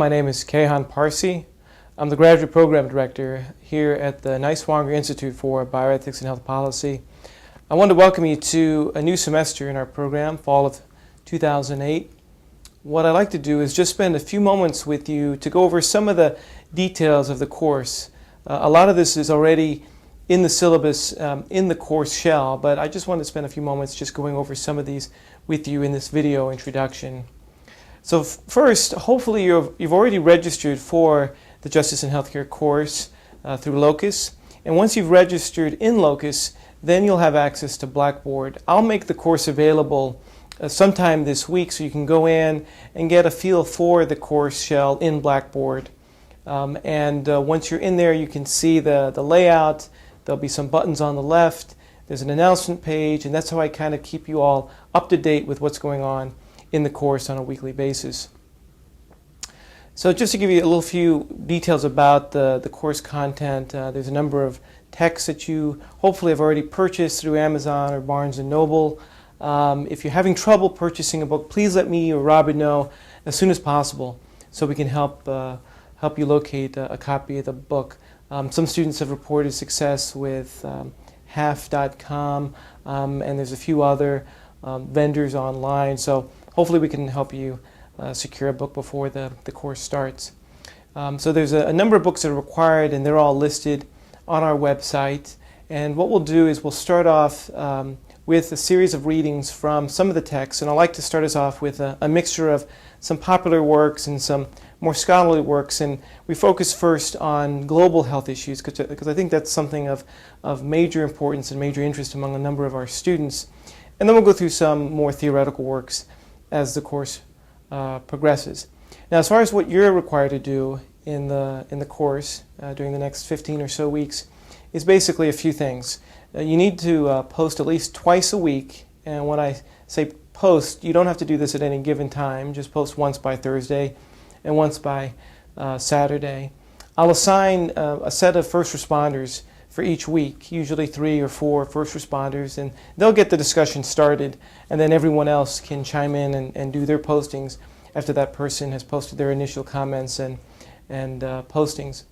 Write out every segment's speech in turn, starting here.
My name is Kayhan Parsi. I'm the Graduate Program Director here at the Neiswanger Institute for Bioethics and Health Policy. I want to welcome you to a new semester in our program, fall of 2008. What I'd like to do is just spend a few moments with you to go over some of the details of the course. A lot of this is already in the syllabus, in the course shell, but I just want to spend a few moments just going over some of these with you in this video introduction. So first, hopefully you've already registered for the Justice in Healthcare course through Locus. And once you've registered in Locus, then you'll have access to Blackboard. I'll make the course available sometime this week so you can go in and get a feel for the course shell in Blackboard. Once you're in there, you can see the layout. There'll be some buttons on the left. There's an announcement page, and that's how I kind of keep you all up to date with what's going on in the course on a weekly basis. So just to give you a little few details about the course content, there's a number of texts that you hopefully have already purchased through Amazon or Barnes & Noble. If you're having trouble purchasing a book, please let me or Robin know as soon as possible so we can help you locate a copy of the book. Some students have reported success with half.com, and there's a few other vendors online. So hopefully we can help you secure a book before the course starts. So there's a number of books that are required, and they're all listed on our website. And what we'll do is we'll start off with a series of readings from some of the texts. And I'd like to start us off with a mixture of some popular works and some more scholarly works. And we focus first on global health issues because I think that's something of major importance and major interest among a number of our students. And then we'll go through some more theoretical works as the course progresses. Now, as far as what you're required to do in the course during the next 15 or so weeks is basically a few things. You need to post at least twice a week, and when I say post, you don't have to do this at any given time. Just post once by Thursday and once by Saturday. I'll assign a set of first responders for each week, usually 3 or 4 first responders, and they'll get the discussion started, and then everyone else can chime in and do their postings after that person has posted their initial comments and postings.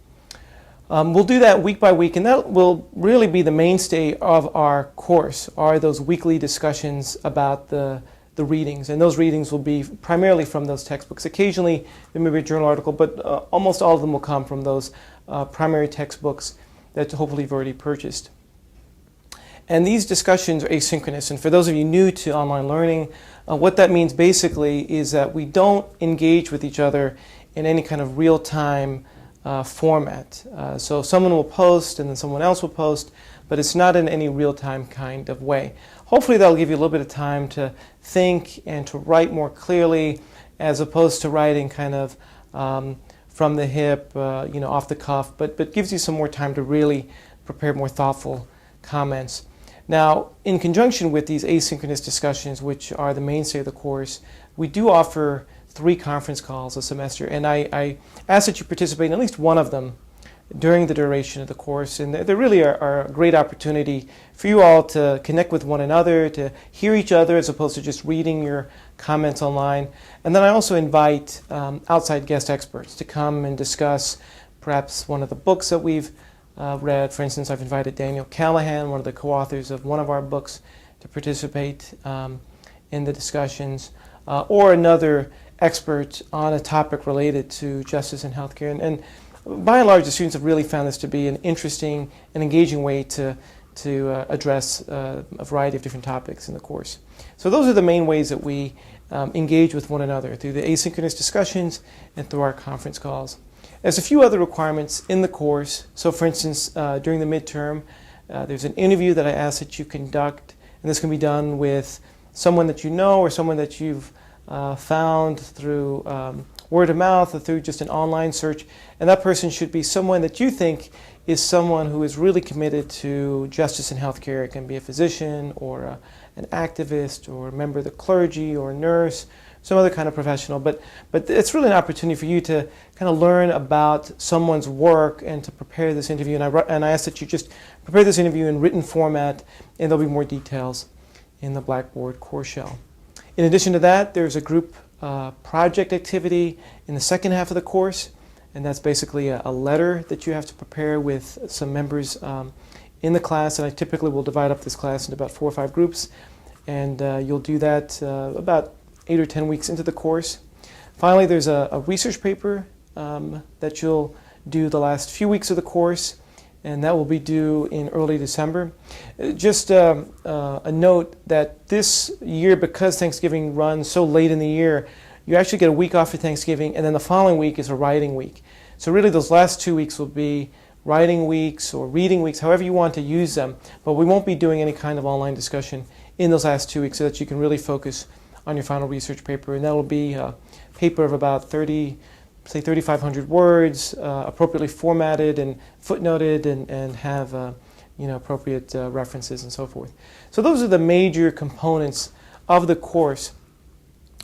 We'll do that week by week, and that will really be the mainstay of our course, are those weekly discussions about the readings, and those readings will be primarily from those textbooks. Occasionally there may be a journal article, but almost all of them will come from those primary textbooks that hopefully you've already purchased. And these discussions are asynchronous, and for those of you new to online learning, what that means basically is that we don't engage with each other in any kind of real-time format. So someone will post and then someone else will post, but it's not in any real-time kind of way. Hopefully that'll give you a little bit of time to think and to write more clearly as opposed to writing kind of from the hip, off the cuff, but gives you some more time to really prepare more thoughtful comments. Now, in conjunction with these asynchronous discussions, which are the mainstay of the course, we do offer 3 conference calls a semester, and I ask that you participate in at least one of them during the duration of the course, and they really are a great opportunity for you all to connect with one another, to hear each other as opposed to just reading your comments online. And then I also invite outside guest experts to come and discuss perhaps one of the books that we've read. For instance, I've invited Daniel Callahan, one of the co-authors of one of our books, to participate in the discussions, or another expert on a topic related to justice in healthcare. And by and large, the students have really found this to be an interesting and engaging way to address a variety of different topics in the course. So those are the main ways that we engage with one another, through the asynchronous discussions and through our conference calls. There's a few other requirements in the course. So for instance, during the midterm, there's an interview that I ask that you conduct, and this can be done with someone that you know or someone that you've found through word of mouth or through just an online search, and that person should be someone that you think is someone who is really committed to justice in healthcare. It can be a physician or an activist or a member of the clergy or a nurse, some other kind of professional, but it's really an opportunity for you to kind of learn about someone's work and to prepare this interview. And I ask that you just prepare this interview in written format, and there'll be more details in the Blackboard course shell. In addition to that, there's a group project activity in the second half of the course, and that's basically a letter that you have to prepare with some members in the class, and I typically will divide up this class into about 4 or 5 groups, and you'll do that about 8 or 10 weeks into the course. Finally, there's a research paper that you'll do the last few weeks of the course, and that will be due in early December. Just a note that this year, because Thanksgiving runs so late in the year, you actually get a week off for Thanksgiving, and then the following week is a writing week. So really those last 2 weeks will be writing weeks or reading weeks, however you want to use them, but we won't be doing any kind of online discussion in those last 2 weeks so that you can really focus on your final research paper, and that will be a paper of about 3,500 words, appropriately formatted and footnoted, and have appropriate references and so forth. So those are the major components of the course.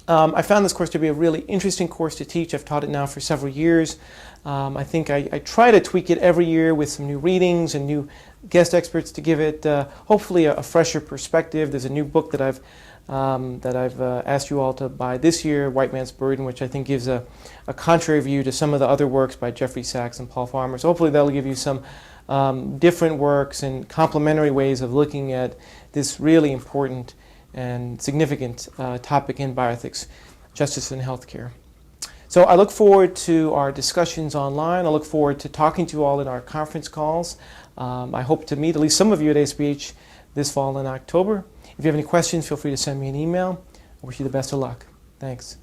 I found this course to be a really interesting course to teach. I've taught it now for several years. I think I try to tweak it every year with some new readings and new guest experts to give it hopefully a fresher perspective. There's a new book that I've asked you all to buy this year, White Man's Burden, which I think gives a contrary view to some of the other works by Jeffrey Sachs and Paul Farmer. So hopefully that'll give you some different works and complementary ways of looking at this really important and significant topic in bioethics, justice in healthcare. So I look forward to our discussions online. I look forward to talking to you all in our conference calls. I hope to meet at least some of you at ASBH this fall in October. If you have any questions, feel free to send me an email. I wish you the best of luck. Thanks.